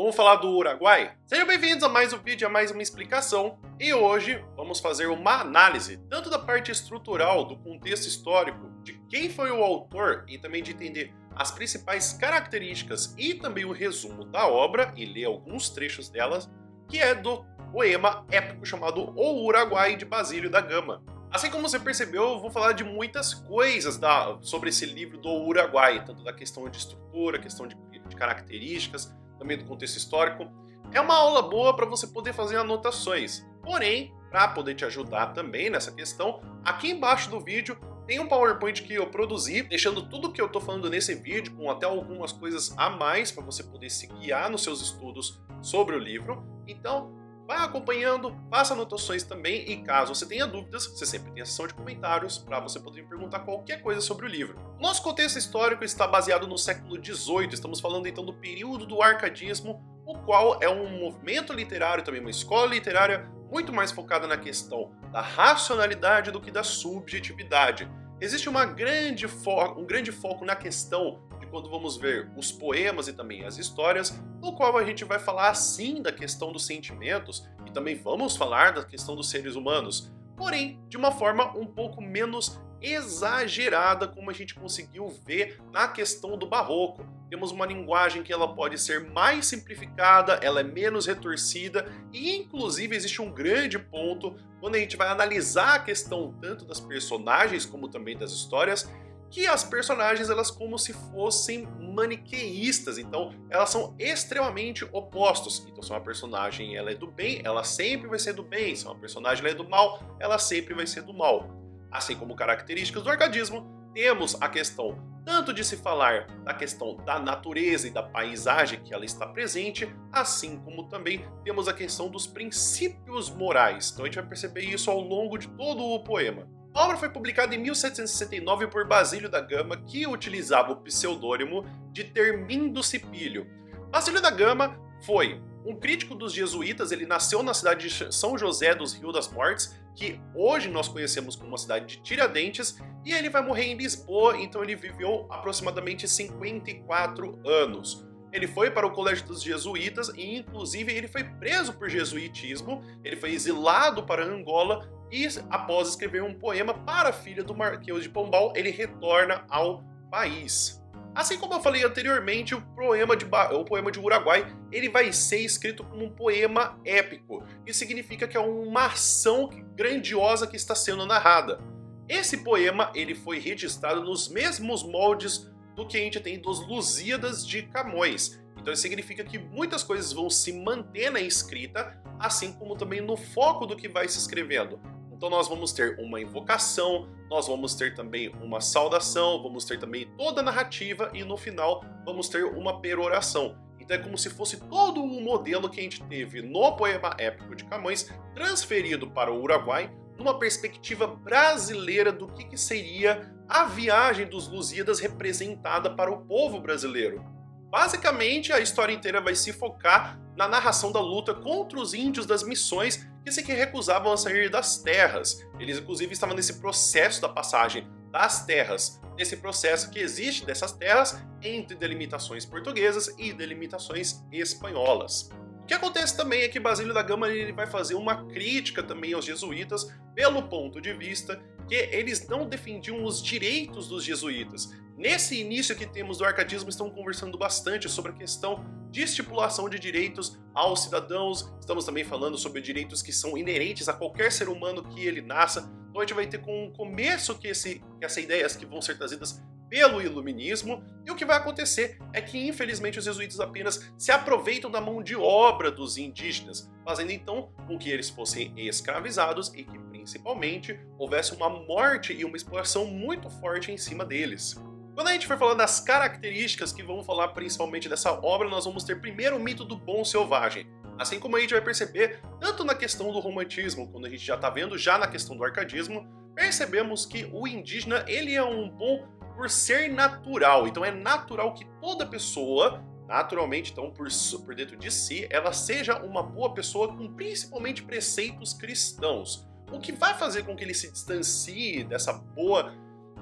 Vamos falar do Uruguai? Sejam bem-vindos a mais um vídeo, a mais uma explicação. E hoje vamos fazer uma análise tanto da parte estrutural, do contexto histórico, de quem foi o autor e também de entender as principais características e também o resumo da obra e ler alguns trechos delas, que é do poema épico chamado O Uruguai de Basílio da Gama. Assim como você percebeu, eu vou falar de muitas coisas sobre esse livro do Uruguai, tanto da questão de estrutura, questão de características, também do contexto histórico. É uma aula boa para você poder fazer anotações. Porém, para poder te ajudar também nessa questão, aqui embaixo do vídeo tem um PowerPoint que eu produzi, deixando tudo que eu estou falando nesse vídeo, com até algumas coisas a mais para você poder se guiar nos seus estudos sobre o livro. Então, vai acompanhando, faça anotações também e caso você tenha dúvidas, você sempre tem a seção de comentários para você poder me perguntar qualquer coisa sobre o livro. Nosso contexto histórico está baseado no século XVIII, estamos falando então do período do arcadismo, o qual é um movimento literário, também uma escola literária muito mais focada na questão da racionalidade do que da subjetividade. Existe um grande foco na questão de quando vamos ver os poemas e também as histórias, no qual a gente vai falar sim da questão dos sentimentos e também vamos falar da questão dos seres humanos, porém de uma forma um pouco menos exagerada, como a gente conseguiu ver na questão do barroco. Temos uma linguagem que ela pode ser mais simplificada, ela é menos retorcida e inclusive existe um grande ponto quando a gente vai analisar a questão tanto das personagens como também das histórias, que as personagens elas como se fossem maniqueístas, então elas são extremamente opostos. Então se uma personagem ela é do bem, ela sempre vai ser do bem, se uma personagem ela é do mal, ela sempre vai ser do mal. Assim como características do arcadismo, temos a questão tanto de se falar da questão da natureza e da paisagem que ela está presente, assim como também temos a questão dos princípios morais. Então a gente vai perceber isso ao longo de todo o poema. A obra foi publicada em 1769 por Basílio da Gama, que utilizava o pseudônimo de Termindo Cipílio. Basílio da Gama foi um crítico dos jesuítas, ele nasceu na cidade de São José dos Rios das Mortes, que hoje nós conhecemos como a cidade de Tiradentes, e ele vai morrer em Lisboa, então ele viveu aproximadamente 54 anos. Ele foi para o colégio dos jesuítas e inclusive ele foi preso por jesuitismo, ele foi exilado para Angola e após escrever um poema para a filha do Marquês de Pombal, ele retorna ao país. Assim como eu falei anteriormente, o poema de Uruguai ele vai ser escrito como um poema épico. Isso significa que é uma ação grandiosa que está sendo narrada. Esse poema ele foi registrado nos mesmos moldes do que a gente tem dos Lusíadas de Camões. Então isso significa que muitas coisas vão se manter na escrita, assim como também no foco do que vai se escrevendo. Então nós vamos ter uma invocação, nós vamos ter também uma saudação, vamos ter também toda a narrativa e no final vamos ter uma peroração. Então é como se fosse todo o modelo que a gente teve no poema épico de Camões transferido para o Uruguai numa perspectiva brasileira do que seria a viagem dos Lusíadas representada para o povo brasileiro. Basicamente, a história inteira vai se focar na narração da luta contra os índios das missões que se recusavam a sair das terras. Eles, inclusive, estavam nesse processo da passagem das terras, nesse processo que existe dessas terras entre delimitações portuguesas e delimitações espanholas. O que acontece também é que Basílio da Gama ele vai fazer uma crítica também aos jesuítas pelo ponto de vista que eles não defendiam os direitos dos jesuítas. Nesse início que temos do arcadismo, estão conversando bastante sobre a questão de estipulação de direitos aos cidadãos. Estamos também falando sobre direitos que são inerentes a qualquer ser humano que ele nasça. Então a gente vai ter com o começo que essas ideias que vão ser trazidas pelo iluminismo, e o que vai acontecer é que infelizmente os jesuítas apenas se aproveitam da mão de obra dos indígenas, fazendo então com que eles fossem escravizados e que principalmente houvesse uma morte e uma exploração muito forte em cima deles. Quando a gente for falando das características que vamos falar principalmente dessa obra, nós vamos ter primeiro o mito do bom selvagem. Assim como a gente vai perceber, tanto na questão do romantismo, quando a gente já está vendo já na questão do arcadismo, percebemos que o indígena ele é um bom por ser natural. Então é natural que toda pessoa, naturalmente, então por dentro de si, ela seja uma boa pessoa com principalmente preceitos cristãos. O que vai fazer com que ele se distancie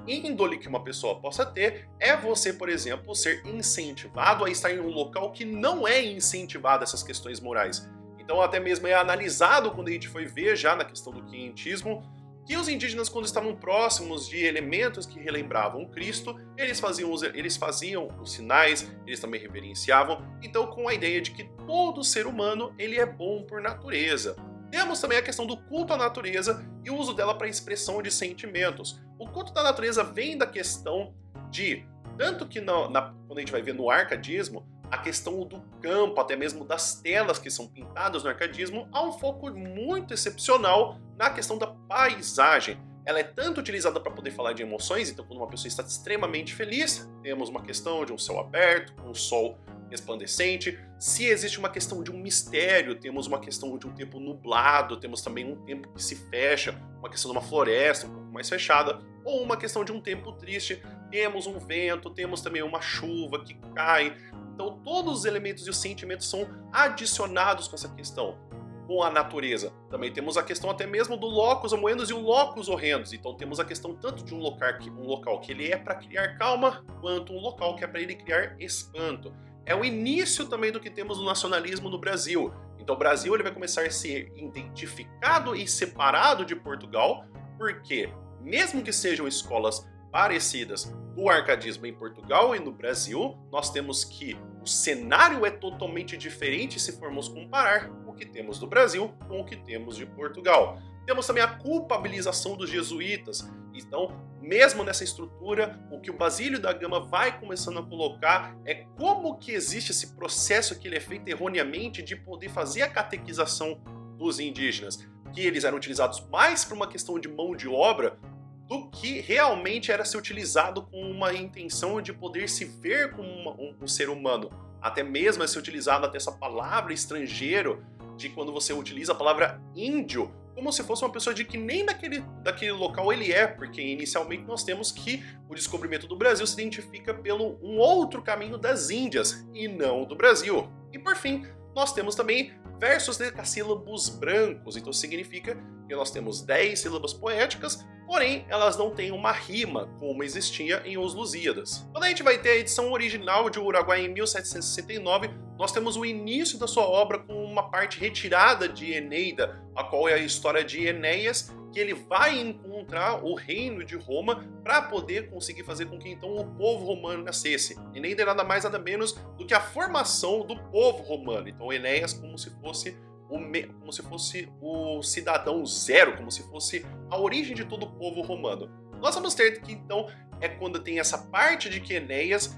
índole que uma pessoa possa ter é você, por exemplo, ser incentivado a estar em um local que não é incentivado essas questões morais. Então até mesmo é analisado quando a gente foi ver já na questão do quinhentismo, que os indígenas, quando estavam próximos de elementos que relembravam Cristo, eles faziam os sinais, eles também reverenciavam, então com a ideia de que todo ser humano ele é bom por natureza. Temos também a questão do culto à natureza e o uso dela para expressão de sentimentos. O culto da natureza vem da questão de, tanto que quando a gente vai ver no arcadismo, a questão do campo, até mesmo das telas que são pintadas no arcadismo, há um foco muito excepcional na questão da paisagem. Ela é tanto utilizada para poder falar de emoções, então quando uma pessoa está extremamente feliz, temos uma questão de um céu aberto, um sol resplandecente. Se existe uma questão de um mistério, temos uma questão de um tempo nublado, temos também um tempo que se fecha, uma questão de uma floresta um pouco mais fechada, ou uma questão de um tempo triste, temos um vento, temos também uma chuva que cai. Então todos os elementos e os sentimentos são adicionados com essa questão, com a natureza. Também temos a questão até mesmo do locus homoenos e o locus horrendus. Então temos a questão tanto de um local que ele é para criar calma, quanto um local que é para ele criar espanto. É o início também do que temos no nacionalismo no Brasil. Então o Brasil ele vai começar a ser identificado e separado de Portugal, porque mesmo que sejam escolas parecidas do arcadismo em Portugal e no Brasil, nós temos que o cenário é totalmente diferente se formos comparar o que temos do Brasil com o que temos de Portugal. Temos também a culpabilização dos jesuítas. Então, mesmo nessa estrutura, o que o Basílio da Gama vai começando a colocar é como que existe esse processo que ele é feito erroneamente de poder fazer a catequização dos indígenas, que eles eram utilizados mais para uma questão de mão de obra do que realmente era ser utilizado com uma intenção de poder se ver como um ser humano. Até mesmo é ser utilizado até essa palavra estrangeiro, de quando você utiliza a palavra índio, como se fosse uma pessoa de que nem daquele local ele é, porque inicialmente nós temos que o descobrimento do Brasil se identifica pelo um outro caminho das Índias, e não do Brasil. E por fim, nós temos também versos decassílabos brancos, então significa que nós temos 10 sílabas poéticas, porém elas não têm uma rima, como existia em Os Lusíadas. Quando a gente vai ter a edição original de Uruguai em 1769, nós temos o início da sua obra com uma parte retirada de Eneida, a qual é a história de Enéas, que ele vai encontrar o reino de Roma para poder conseguir fazer com que então o povo romano nascesse. Eneida é nada mais nada menos do que a formação do povo romano. Então Enéas como se fosse o cidadão zero, como se fosse a origem de todo o povo romano. Nós vamos ter que então é quando tem essa parte de que Enéas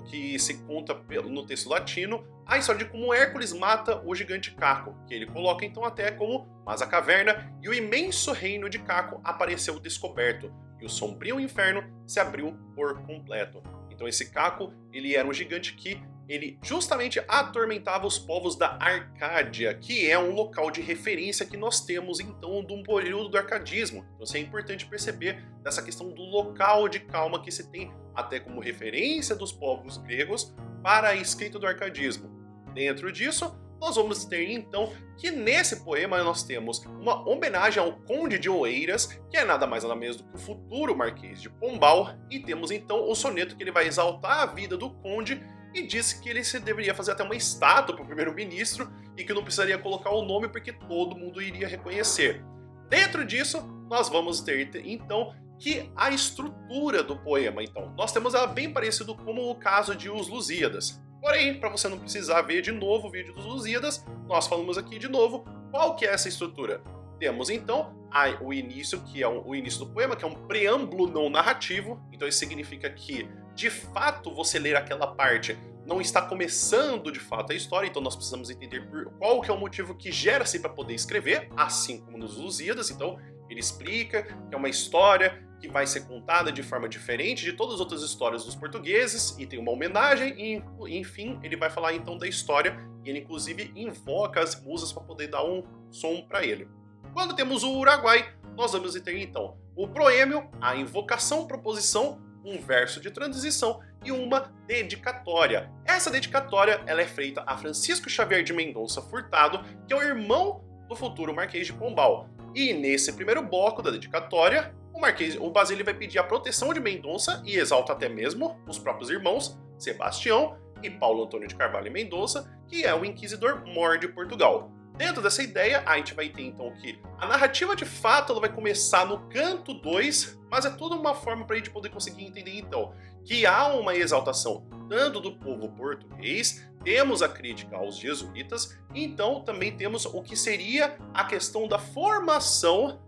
que se conta no texto latino a história de como Hércules mata o gigante Caco, que ele coloca então até como mas a caverna e o imenso reino de Caco apareceu descoberto e o sombrio inferno se abriu por completo. Então esse Caco, ele era um gigante que ele justamente atormentava os povos da Arcádia, que é um local de referência que nós temos então do período do arcadismo. Então isso é importante perceber dessa questão do local de calma que se tem até como referência dos povos gregos para a escrita do arcadismo. Dentro disso, nós vamos ter então que nesse poema nós temos uma homenagem ao Conde de Oeiras, que é nada mais nada menos do que o futuro Marquês de Pombal, e temos então o soneto que ele vai exaltar a vida do Conde e disse que ele se deveria fazer até uma estátua para o primeiro-ministro e que não precisaria colocar o nome porque todo mundo iria reconhecer. Dentro disso, nós vamos ter então que a estrutura do poema, então, nós temos ela bem parecido como o caso de Os Lusíadas. Porém, para você não precisar ver de novo o vídeo dos Lusíadas, nós falamos aqui de novo qual que é essa estrutura. Temos então o início, que é o início do poema, que é um preâmbulo não narrativo. Então isso significa que, de fato, você ler aquela parte não está começando de fato a história, então nós precisamos entender qual que é o motivo que gera-se para poder escrever, assim como nos Lusíadas. Então ele explica que é uma história que vai ser contada de forma diferente de todas as outras histórias dos portugueses e tem uma homenagem e, enfim, ele vai falar então da história e ele inclusive invoca as musas para poder dar um som para ele. Quando temos o Uruguai, nós vamos ter então o proêmio, a invocação, proposição, um verso de transição e uma dedicatória. Essa dedicatória ela é feita a Francisco Xavier de Mendonça Furtado, que é o irmão do futuro Marquês de Pombal. E nesse primeiro bloco da dedicatória, o o Basílio vai pedir a proteção de Mendonça e exalta até mesmo os próprios irmãos, Sebastião e Paulo Antônio de Carvalho e Mendonça, que é o inquisidor-mor de Portugal. Dentro dessa ideia, a gente vai ter então que a narrativa de fato ela vai começar no canto 2, mas é toda uma forma para a gente poder conseguir entender então que há uma exaltação tanto do povo português, temos a crítica aos jesuítas, e então também temos o que seria a questão da formação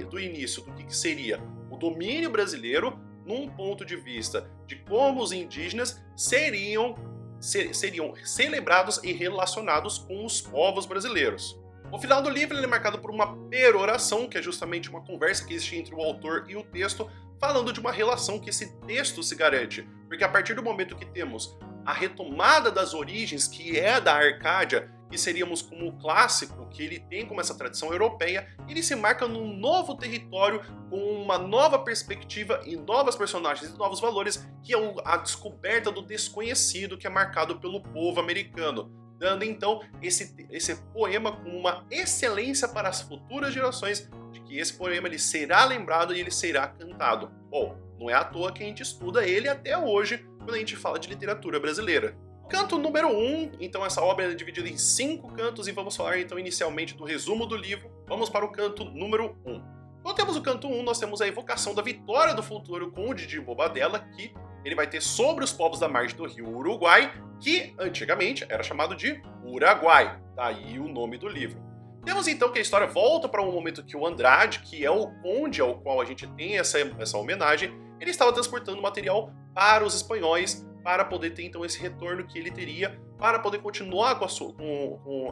do início, do que seria o domínio brasileiro, num ponto de vista de como os indígenas seriam celebrados e relacionados com os povos brasileiros. O final do livro ele é marcado por uma peroração, que é justamente uma conversa que existe entre o autor e o texto, falando de uma relação que esse texto se garante. Porque a partir do momento que temos a retomada das origens, que é da Arcádia, que seríamos como o clássico, que ele tem como essa tradição europeia, ele se marca num novo território, com uma nova perspectiva e novas personagens e novos valores, que é a descoberta do desconhecido que é marcado pelo povo americano, dando então esse poema com uma excelência para as futuras gerações, de que esse poema ele será lembrado e ele será cantado. Bom, não é à toa que a gente estuda ele até hoje, quando a gente fala de literatura brasileira. Canto número 1, então essa obra é dividida em 5 cantos e vamos falar então inicialmente do resumo do livro. Vamos para o canto número 1. Quando temos o canto 1, nós temos a evocação da vitória do futuro conde de Bobadilla, que ele vai ter sobre os povos da margem do rio Uruguai, que antigamente era chamado de Uraguai, daí o nome do livro. Temos então que a história volta para um momento que o Andrade, que é o conde ao qual a gente tem essa homenagem, ele estava transportando material para os espanhóis, para poder ter então esse retorno que ele teria, para poder continuar com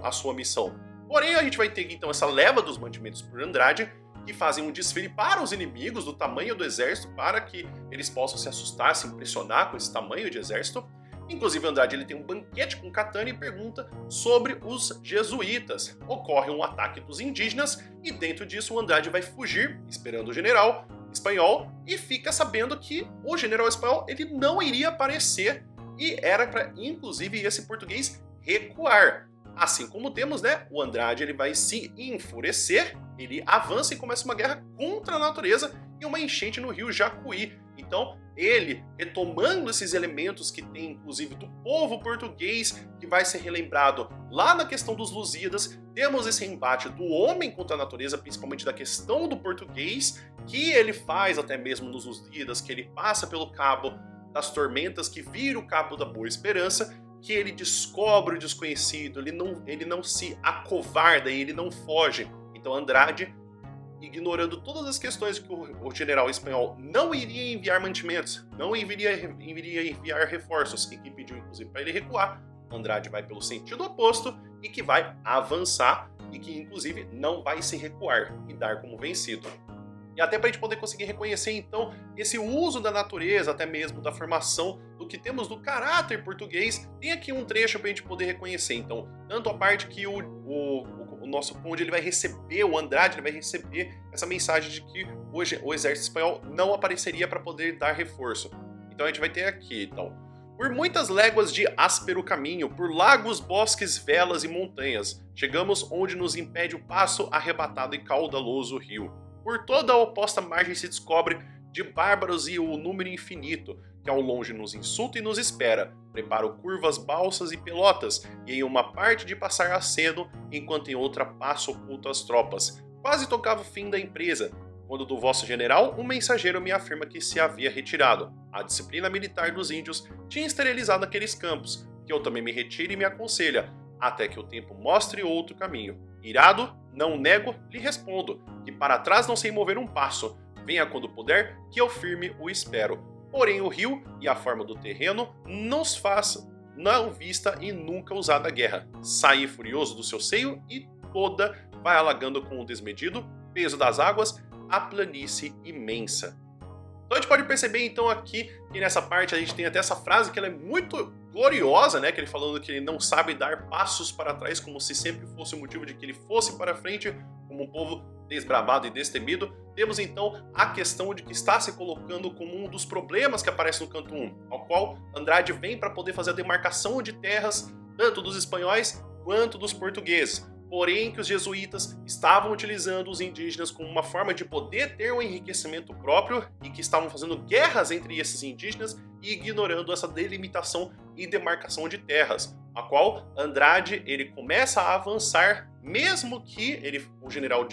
a sua missão. Porém, a gente vai ter então essa leva dos mantimentos por Andrade, que fazem um desfile para os inimigos do tamanho do exército, para que eles possam se assustar, se impressionar com esse tamanho de exército. Inclusive, Andrade ele tem um banquete com Catani e pergunta sobre os jesuítas. Ocorre um ataque dos indígenas e dentro disso o Andrade vai fugir, esperando o general espanhol, e fica sabendo que o general espanhol ele não iria aparecer e era para, inclusive, esse português recuar. Assim como temos, né, o Andrade ele vai se enfurecer, ele avança e começa uma guerra contra a natureza e uma enchente no rio Jacuí. Então, ele, retomando esses elementos que tem, inclusive, do povo português, que vai ser relembrado lá na questão dos Lusíadas, temos esse embate do homem contra a natureza, principalmente da questão do português, que ele faz até mesmo nos Lusíadas, que ele passa pelo Cabo das Tormentas, que vira o Cabo da Boa Esperança, que ele descobre o desconhecido, ele não se acovarda e ele não foge. Então Andrade, ignorando todas as questões que o general espanhol não iria enviar mantimentos, não iria enviar reforços, e que pediu inclusive para ele recuar, Andrade vai pelo sentido oposto e que vai avançar e que inclusive não vai se recuar e dar como vencido. E até para a gente poder conseguir reconhecer, então, esse uso da natureza, até mesmo da formação do que temos do caráter português, tem aqui um trecho para a gente poder reconhecer. Então, tanto a parte que o nosso conde ele vai receber, o Andrade ele vai receber essa mensagem de que hoje o exército espanhol não apareceria para poder dar reforço. Então a gente vai ter aqui, então, por muitas léguas de áspero caminho, por lagos, bosques, velas e montanhas, chegamos onde nos impede o passo arrebatado e caudaloso rio. Por toda a oposta margem se descobre de bárbaros e o número infinito, que ao longe nos insulta e nos espera. Preparo curvas, balsas e pelotas, e em uma parte de passar aceno, enquanto em outra passo oculto as tropas. Quase tocava o fim da empresa, quando do vosso general um mensageiro me afirma que se havia retirado. A disciplina militar dos índios tinha esterilizado aqueles campos, que eu também me retire e me aconselha, até que o tempo mostre outro caminho. Irado, não nego, lhe respondo, que para trás não sei mover um passo. Venha quando puder, que eu firme o espero. Porém o rio e a forma do terreno nos faz não vista e nunca usada a guerra. Saí furioso do seu seio e toda vai alagando com o desmedido peso das águas a planície imensa. Então a gente pode perceber então aqui que nessa parte a gente tem até essa frase que ela é muito gloriosa, né? Que ele falando que ele não sabe dar passos para trás, como se sempre fosse o motivo de que ele fosse para frente, como um povo desbravado e destemido. Temos então a questão de que está se colocando como um dos problemas que aparece no canto 1, ao qual Andrade vem para poder fazer a demarcação de terras, tanto dos espanhóis quanto dos portugueses. porém que os jesuítas estavam utilizando os indígenas como uma forma de poder ter um enriquecimento próprio e que estavam fazendo guerras entre esses indígenas e ignorando essa delimitação e demarcação de terras, a qual Andrade ele começa a avançar, mesmo que o general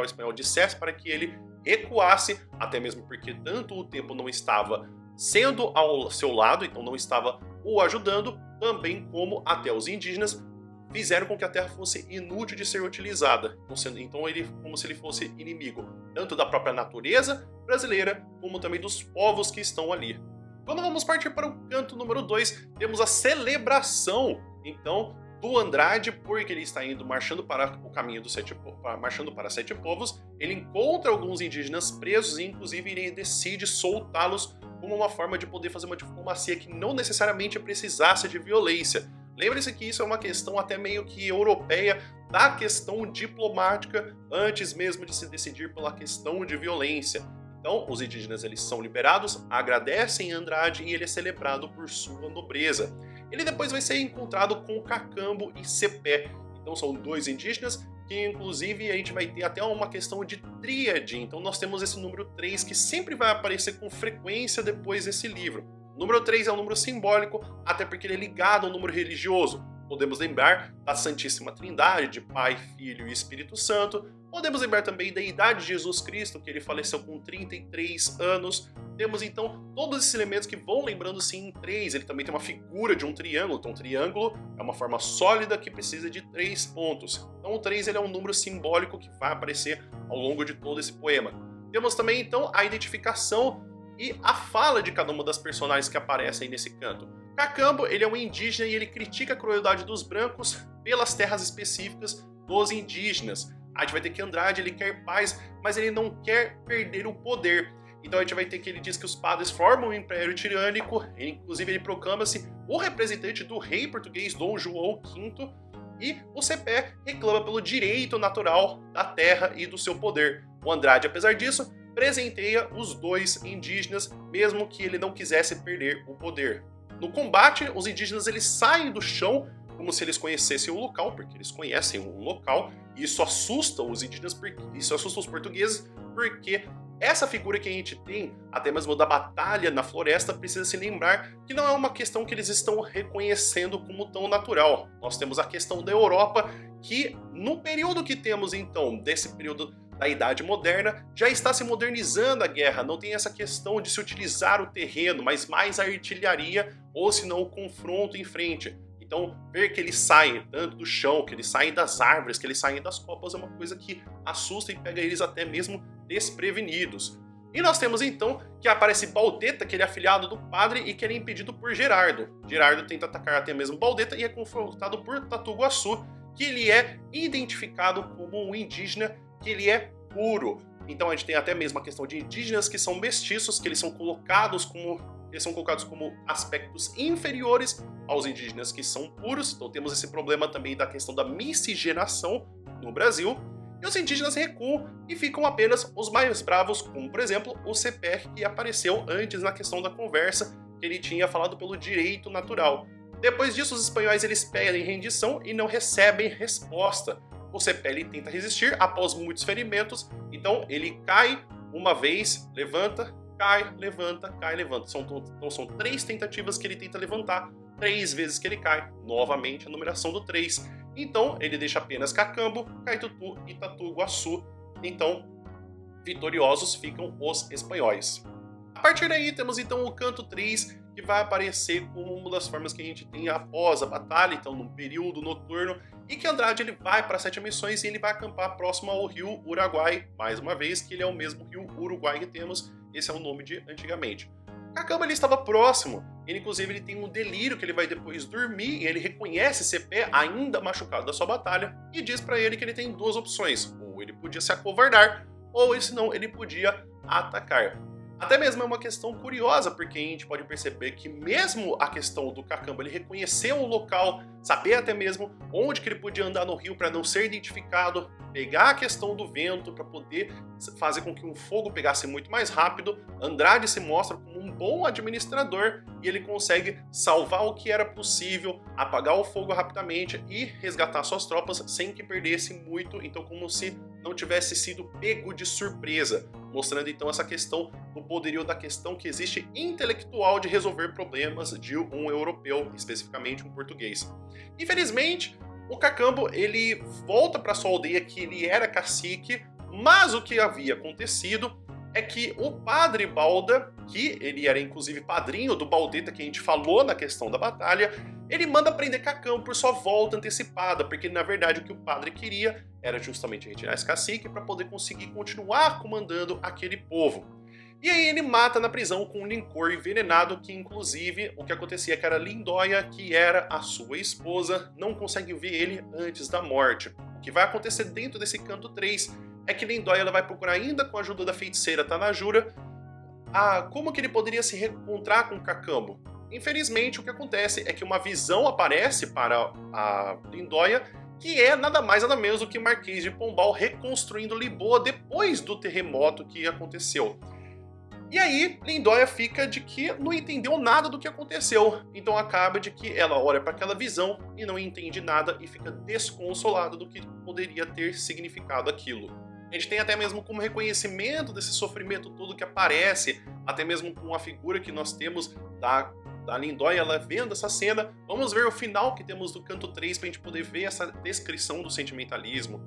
espanhol dissesse para que ele recuasse, até mesmo porque tanto o tempo não estava sendo ao seu lado, então não estava o ajudando, também como até os indígenas fizeram com que a terra fosse inútil de ser utilizada, então ele como se ele fosse inimigo, tanto da própria natureza brasileira, como também dos povos que estão ali. Quando vamos partir para o canto número 2, temos a celebração, então, do Andrade, porque ele está indo marchando para o caminho dos marchando para sete povos, ele encontra alguns indígenas presos e inclusive ele decide soltá-los como uma forma de poder fazer uma diplomacia que não necessariamente precisasse de violência. Lembre-se que isso é uma questão até meio que europeia da questão diplomática antes mesmo de se decidir pela questão de violência. Então, os indígenas eles são liberados, agradecem Andrade e ele é celebrado por sua nobreza. Ele depois vai ser encontrado com Cacambo e Cepé. Então são dois indígenas que inclusive a gente vai ter até uma questão de tríade. Então nós temos esse número 3 que sempre vai aparecer com frequência depois desse livro. O número 3 é um número simbólico, até porque ele é ligado ao número religioso. Podemos lembrar da Santíssima Trindade, de Pai, Filho e Espírito Santo. Podemos lembrar também da idade de Jesus Cristo, que ele faleceu com 33 anos. Temos então todos esses elementos que vão lembrando sim em 3. Ele também tem uma figura de um triângulo. Então, um triângulo é uma forma sólida que precisa de 3 pontos. Então, o 3 ele é um número simbólico que vai aparecer ao longo de todo esse poema. Temos também então a identificação e a fala de cada uma das personagens que aparecem nesse canto. Cacambo ele é um indígena e ele critica a crueldade dos brancos pelas terras específicas dos indígenas. A gente vai ter que Andrade ele quer paz, mas ele não quer perder o poder. Então a gente vai ter que ele diz que os padres formam um império tirânico, inclusive ele proclama-se o representante do rei português Dom João V, e o Cepé reclama pelo direito natural da terra e do seu poder. O Andrade, apesar disso, presenteia os dois indígenas, mesmo que ele não quisesse perder o poder. No combate, os indígenas eles saem do chão como se eles conhecessem o local, porque eles conhecem o local, e isso assusta os indígenas, isso assusta os portugueses, porque essa figura que a gente tem, até mesmo da batalha na floresta, precisa se lembrar que não é uma questão que eles estão reconhecendo como tão natural. Nós temos a questão da Europa, que no período que temos então, desse período da Idade Moderna, já está se modernizando a guerra, não tem essa questão de se utilizar o terreno, mas mais a artilharia ou se não o confronto em frente. Então, ver que eles saem tanto do chão, que eles saem das árvores, que eles saem das copas é uma coisa que assusta e pega eles até mesmo desprevenidos. E nós temos então que aparece Baldeta, que ele é afilhado do padre e que ele é impedido por Gerardo. Gerardo tenta atacar até mesmo Baldeta e é confrontado por Tatu-Guaçu, que ele é identificado como um indígena, que ele é puro. Então a gente tem até mesmo a questão de indígenas que são mestiços, que eles são colocados como aspectos inferiores aos indígenas que são puros. Então temos esse problema também da questão da miscigenação no Brasil. E os indígenas recuam e ficam apenas os mais bravos, como por exemplo o Cepé, que apareceu antes na questão da conversa, que ele tinha falado pelo direito natural. Depois disso, os espanhóis eles pedem rendição e não recebem resposta. O Cepé ele tenta resistir após muitos ferimentos, então ele cai uma vez, levanta, cai, levanta, cai, levanta. Então são 3 tentativas que ele tenta levantar, 3 vezes que ele cai, novamente a numeração do 3. Então ele deixa apenas Cacambo, Caitutu e Tatu-Guaçu. Então, vitoriosos ficam os espanhóis. A partir daí temos então o canto 3, que vai aparecer como uma das formas que a gente tem após a batalha, então no período noturno, e que Andrade ele vai para 7 missões e ele vai acampar próximo ao rio Uruguai, mais uma vez que ele é o mesmo rio Uruguai que temos, esse é o nome de antigamente. Cacambo ele estava próximo, ele inclusive ele tem um delírio que ele vai depois dormir e ele reconhece Cepé ainda machucado da sua batalha e diz para ele que ele tem 2 opções, ou ele podia se acovardar, ou senão ele podia atacar. Até mesmo é uma questão curiosa, porque a gente pode perceber que mesmo a questão do Cacambo, ele reconheceu o local, saber até mesmo onde que ele podia andar no rio para não ser identificado, pegar a questão do vento para poder fazer com que o fogo pegasse muito mais rápido. Andrade se mostra como um bom administrador e ele consegue salvar o que era possível, apagar o fogo rapidamente e resgatar suas tropas sem que perdesse muito, então como se não tivesse sido pego de surpresa, mostrando então essa questão do poderio da questão que existe intelectual de resolver problemas de um europeu, especificamente um português. Infelizmente, o Cacambo ele volta para sua aldeia que ele era cacique, mas o que havia acontecido é que o padre Balda, que ele era inclusive padrinho do Baldeta que a gente falou na questão da batalha, ele manda prender Cacambo por sua volta antecipada, porque na verdade o que o padre queria era justamente retirar esse cacique para poder conseguir continuar comandando aquele povo. E aí ele mata na prisão com um licor envenenado, que inclusive o que acontecia é que era Lindóia, que era a sua esposa, não consegue ver ele antes da morte. O que vai acontecer dentro desse canto 3 é que Lindóia ela vai procurar ainda com a ajuda da feiticeira Tanajura como que ele poderia se reencontrar com Cacambo. Infelizmente o que acontece é que uma visão aparece para a Lindóia, que é nada mais nada menos do que Marquês de Pombal reconstruindo Lisboa depois do terremoto que aconteceu. E aí, Lindóia fica de que não entendeu nada do que aconteceu. Então acaba de que ela olha para aquela visão e não entende nada e fica desconsolada do que poderia ter significado aquilo. A gente tem até mesmo como reconhecimento desse sofrimento todo que aparece, até mesmo com a figura que nós temos da Lindóia, ela vendo essa cena. Vamos ver o final que temos do canto 3 para a gente poder ver essa descrição do sentimentalismo.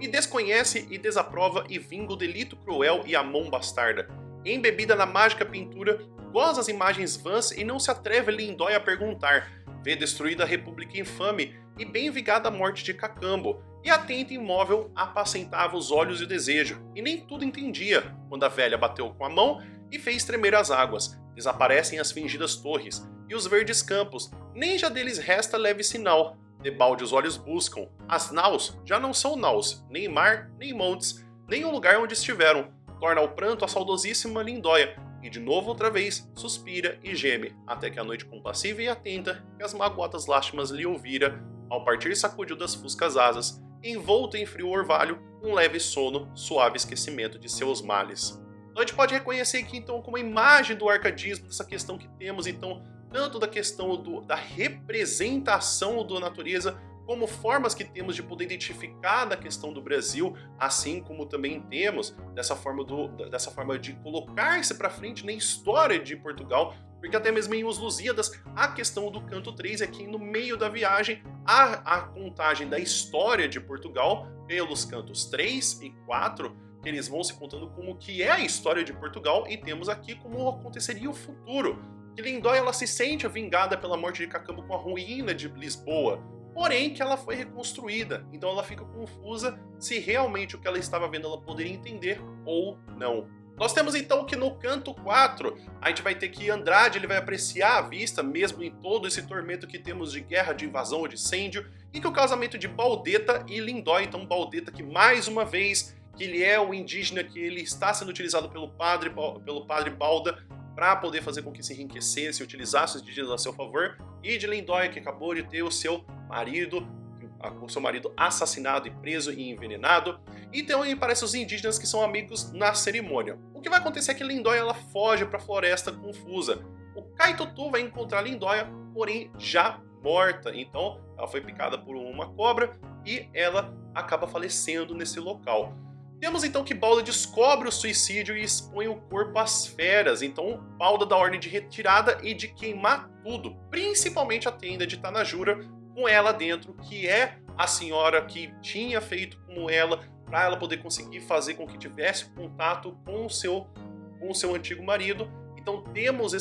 E desconhece e desaprova e vinga o delito cruel e a mão bastarda. Embebida na mágica pintura, goza as imagens vãs e não se atreve Lindóia a perguntar. Vê destruída a república infame e bem vigada a morte de Cacambo. E atenta imóvel apacentava os olhos e o desejo. E nem tudo entendia, quando a velha bateu com a mão e fez tremer as águas. Desaparecem as fingidas torres e os verdes campos, nem já deles resta leve sinal. Debalde os olhos buscam. As naus já não são naus, nem mar, nem montes, nem o lugar onde estiveram. Torna ao pranto a saudosíssima Lindóia, e de novo outra vez suspira e geme, até que a noite compassiva e atenta, que as magoadas lástimas lhe ouvira, ao partir sacudiu das fuscas asas, envolto em frio orvalho, um leve sono, suave esquecimento de seus males. Então a gente pode reconhecer aqui então como a imagem do arcadismo, dessa questão que temos então, tanto da questão da representação da natureza, como formas que temos de poder identificar da questão do Brasil, assim como também temos dessa forma de colocar-se para frente na história de Portugal, porque até mesmo em Os Lusíadas, a questão do canto 3 é que no meio da viagem, a contagem da história de Portugal, pelos cantos 3 e 4, que eles vão se contando como que é a história de Portugal, e temos aqui como aconteceria o futuro, que Lindóia ela se sente vingada pela morte de Cacambo com a ruína de Lisboa, porém que ela foi reconstruída, então ela fica confusa se realmente o que ela estava vendo ela poderia entender ou não. Nós temos então que no canto 4, a gente vai ter que Andrade ele vai apreciar a vista, mesmo em todo esse tormento que temos de guerra, de invasão ou de incêndio, e que o casamento de Baldeta e Lindóia, então Baldeta que mais uma vez, que ele é o indígena que ele está sendo utilizado pelo padre Balda, para poder fazer com que se enriquecesse e utilizasse os indígenas a seu favor, e de Lindóia, que acabou de ter o seu marido assassinado e preso e envenenado. Então aí aparecem os indígenas que são amigos na cerimônia. O que vai acontecer é que Lindóia ela foge para a floresta confusa. O Caitutu vai encontrar Lindóia, porém já morta. Então ela foi picada por uma cobra e ela acaba falecendo nesse local. Temos então que Balda descobre o suicídio e expõe o corpo às feras. Então Balda dá ordem de retirada e de queimar tudo, principalmente a tenda de Tanajura, com ela dentro, que é a senhora que tinha feito como ela, para ela poder conseguir fazer com que tivesse contato com o seu antigo marido. Então temos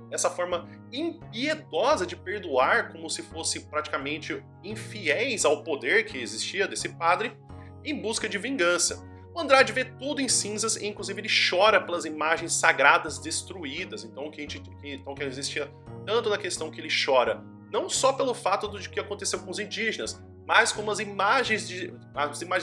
essa forma impiedosa de perdoar, como se fosse praticamente infiéis ao poder que existia desse padre, em busca de vingança. O Andrade vê tudo em cinzas e inclusive ele chora pelas imagens sagradas destruídas. Então que existia tanto na questão que ele chora, não só pelo fato de que aconteceu com os indígenas, mas como as imagens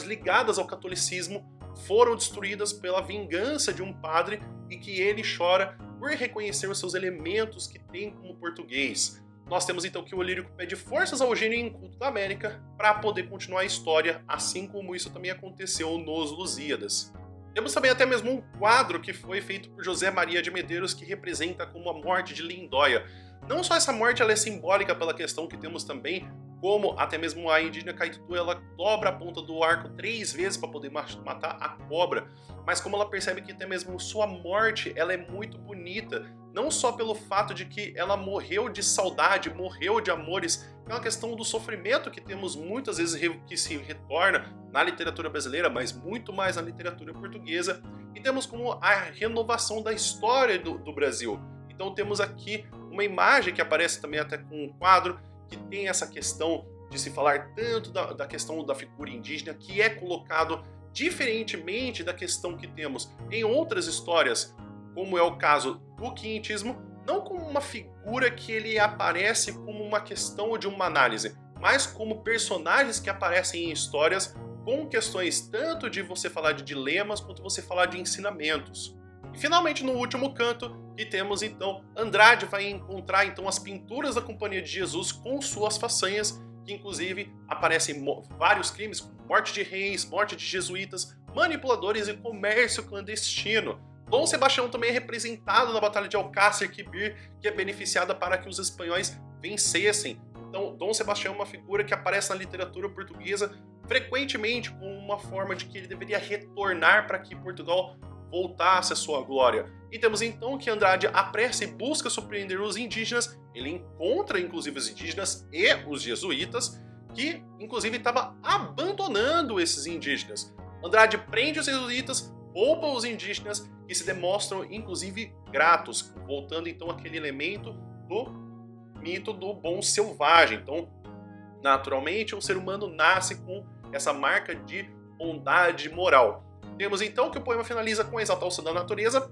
ligadas ao catolicismo foram destruídas pela vingança de um padre e que ele chora por reconhecer os seus elementos que tem como português. Nós temos então que o lírico pede forças ao gênio inculto da América para poder continuar a história, assim como isso também aconteceu nos Lusíadas. Temos também até mesmo um quadro que foi feito por José Maria de Medeiros que representa como a morte de Lindóia. Não só essa morte ela é simbólica pela questão que temos também, como até mesmo a indígena Caitutu, ela dobra a ponta do arco 3 vezes para poder matar a cobra, mas como ela percebe que até mesmo sua morte ela é muito bonita, não só pelo fato de que ela morreu de saudade, morreu de amores, é uma questão do sofrimento que temos muitas vezes que se retorna na literatura brasileira, mas muito mais na literatura portuguesa, e temos como a renovação da história do Brasil. Então temos aqui uma imagem que aparece também até com um quadro, que tem essa questão de se falar tanto da questão da figura indígena, que é colocado diferentemente da questão que temos em outras histórias, como é o caso do quinhentismo, não como uma figura que ele aparece como uma questão de uma análise, mas como personagens que aparecem em histórias com questões tanto de você falar de dilemas, quanto você falar de ensinamentos. E finalmente no último canto, que temos então, Andrade vai encontrar então as pinturas da Companhia de Jesus com suas façanhas, que inclusive aparecem vários crimes, como morte de reis, morte de jesuítas, manipuladores e comércio clandestino. Dom Sebastião também é representado na Batalha de Alcácer Quibir, que é beneficiada para que os espanhóis vencessem. Então, Dom Sebastião é uma figura que aparece na literatura portuguesa frequentemente como uma forma de que ele deveria retornar para que Portugal voltasse à sua glória. E temos então que Andrade apressa e busca surpreender os indígenas, ele encontra inclusive os indígenas e os jesuítas, que inclusive estava abandonando esses indígenas. Andrade prende os jesuítas, poupa os indígenas que se demonstram inclusive gratos, voltando então àquele elemento do mito do bom selvagem. Então, naturalmente, o ser humano nasce com essa marca de bondade moral. Temos então que o poema finaliza com a exaltação da natureza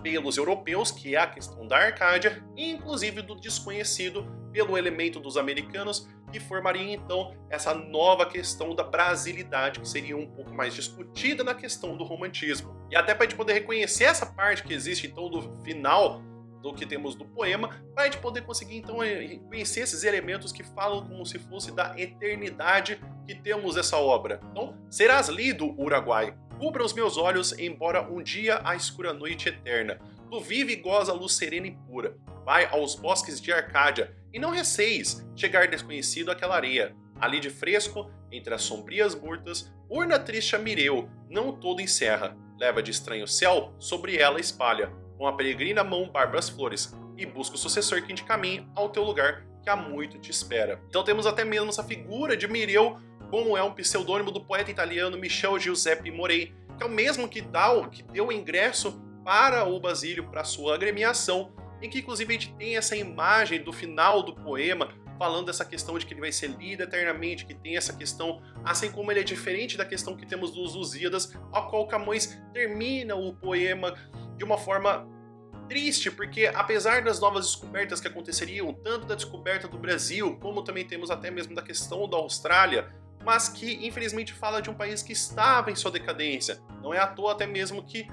pelos europeus, que é a questão da Arcádia, e inclusive do desconhecido pelo elemento dos americanos, que formaria então essa nova questão da brasilidade, que seria um pouco mais discutida na questão do romantismo. E até para a gente poder reconhecer essa parte que existe então do final do que temos do poema, para a gente poder conseguir então reconhecer esses elementos que falam como se fosse da eternidade que temos essa obra. Então, serás lido, Uruguai, cubra os meus olhos, embora um dia a escura noite eterna. Tu vive e goza a luz serena e pura. Vai aos bosques de Arcádia, e não receis chegar desconhecido àquela areia. Ali de fresco, entre as sombrias murtas, urna triste a Mireu, não todo encerra. Leva de estranho céu, sobre ela espalha, com a peregrina mão barbas flores, e busca o sucessor que te caminhe ao teu lugar, que há muito te espera. Então temos até mesmo essa figura de Mireu, como é um pseudônimo do poeta italiano Michel Giuseppe Morei, que é o mesmo que deu o ingresso para o Basílio para sua agremiação, em que inclusive a gente tem essa imagem do final do poema, falando dessa questão de que ele vai ser lido eternamente, que tem essa questão, assim como ele é diferente da questão que temos dos Lusíadas, ao qual Camões termina o poema de uma forma triste, porque apesar das novas descobertas que aconteceriam, tanto da descoberta do Brasil, como também temos até mesmo da questão da Austrália, mas que infelizmente fala de um país que estava em sua decadência. Não é à toa até mesmo que,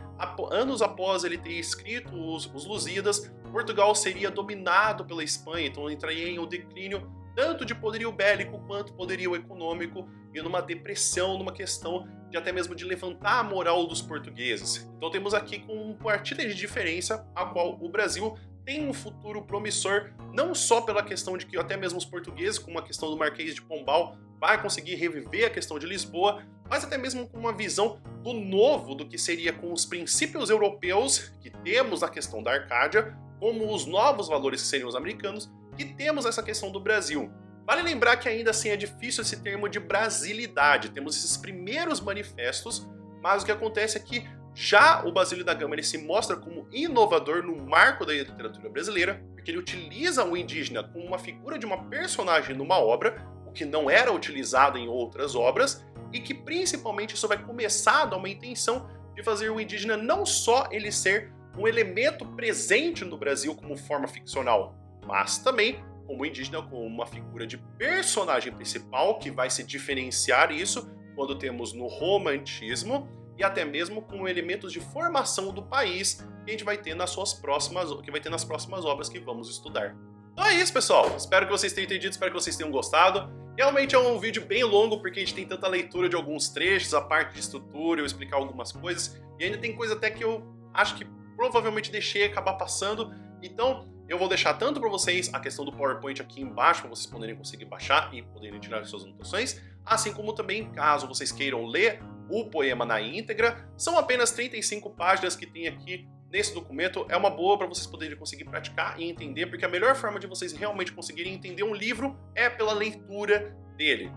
anos após ele ter escrito os Lusíadas, Portugal seria dominado pela Espanha, então entraria em um declínio tanto de poderio bélico quanto poderio econômico, e numa depressão, numa questão de até mesmo de levantar a moral dos portugueses. Então temos aqui com uma partida de diferença, a qual o Brasil tem um futuro promissor, não só pela questão de que até mesmo os portugueses, como a questão do Marquês de Pombal, vai conseguir reviver a questão de Lisboa, mas até mesmo com uma visão do novo, do que seria com os princípios europeus que temos na questão da Arcádia, como os novos valores que seriam os americanos, que temos essa questão do Brasil. Vale lembrar que ainda assim é difícil esse termo de brasilidade, temos esses primeiros manifestos, mas o que acontece é que já o Basílio da Gama ele se mostra como inovador no marco da literatura brasileira, porque ele utiliza o indígena como uma figura de uma personagem numa obra, o que não era utilizado em outras obras, e que principalmente isso vai começar a dar uma intenção de fazer o indígena não só ele ser um elemento presente no Brasil como forma ficcional, mas também como indígena como uma figura de personagem principal que vai se diferenciar isso quando temos no romantismo, e até mesmo com elementos de formação do país que a gente vai ter nas próximas obras que vamos estudar. Então é isso, pessoal. Espero que vocês tenham entendido, espero que vocês tenham gostado. Realmente é um vídeo bem longo, porque a gente tem tanta leitura de alguns trechos, a parte de estrutura, eu explicar algumas coisas, e ainda tem coisa até que eu acho que provavelmente deixei acabar passando. Então eu vou deixar tanto para vocês a questão do PowerPoint aqui embaixo, para vocês poderem conseguir baixar e poderem tirar as suas anotações, assim como também, caso vocês queiram ler o poema na íntegra, são apenas 35 páginas que tem aqui nesse documento. É uma boa para vocês poderem conseguir praticar e entender, porque a melhor forma de vocês realmente conseguirem entender um livro é pela leitura dele.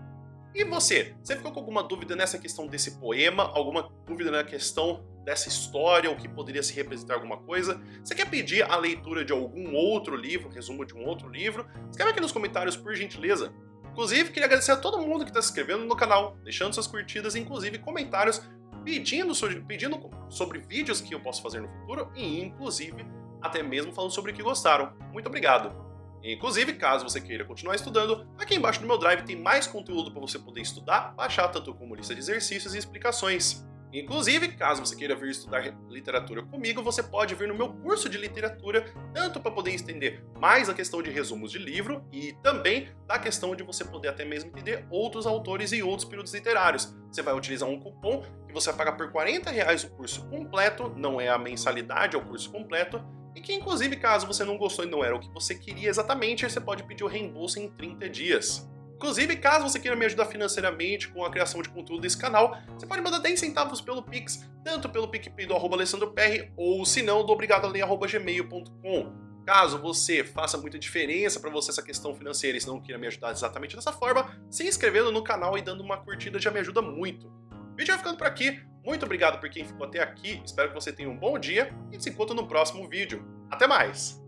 E você ficou com alguma dúvida nessa questão desse poema? Alguma dúvida na questão dessa história, o que poderia se representar alguma coisa? Você quer pedir a leitura de algum outro livro, resumo de um outro livro? Escreve aqui nos comentários, por gentileza. Inclusive, queria agradecer a todo mundo que está se inscrevendo no canal, deixando suas curtidas, inclusive comentários, pedindo sobre vídeos que eu posso fazer no futuro e, inclusive, até mesmo falando sobre o que gostaram. Muito obrigado! Inclusive, caso você queira continuar estudando, aqui embaixo no meu Drive tem mais conteúdo para você poder estudar, baixar tanto como lista de exercícios e explicações. Inclusive, caso você queira vir estudar literatura comigo, você pode vir no meu curso de literatura, tanto para poder entender mais a questão de resumos de livro e também da questão de você poder até mesmo entender outros autores e outros períodos literários. Você vai utilizar um cupom que você vai pagar por R$40 o curso completo, não é a mensalidade, é o curso completo, e que inclusive, caso você não gostou e não era o que você queria exatamente, você pode pedir o reembolso em 30 dias. Inclusive, caso você queira me ajudar financeiramente com a criação de conteúdo desse canal, você pode mandar 10 centavos pelo Pix, tanto pelo PicPay do @AlessandroPR, ou se não, do obrigadoaler@gmail.com. Caso você faça muita diferença para você essa questão financeira e se não queira me ajudar exatamente dessa forma, se inscrevendo no canal e dando uma curtida já me ajuda muito. O vídeo vai ficando por aqui. Muito obrigado por quem ficou até aqui. Espero que você tenha um bom dia e se encontra no próximo vídeo. Até mais!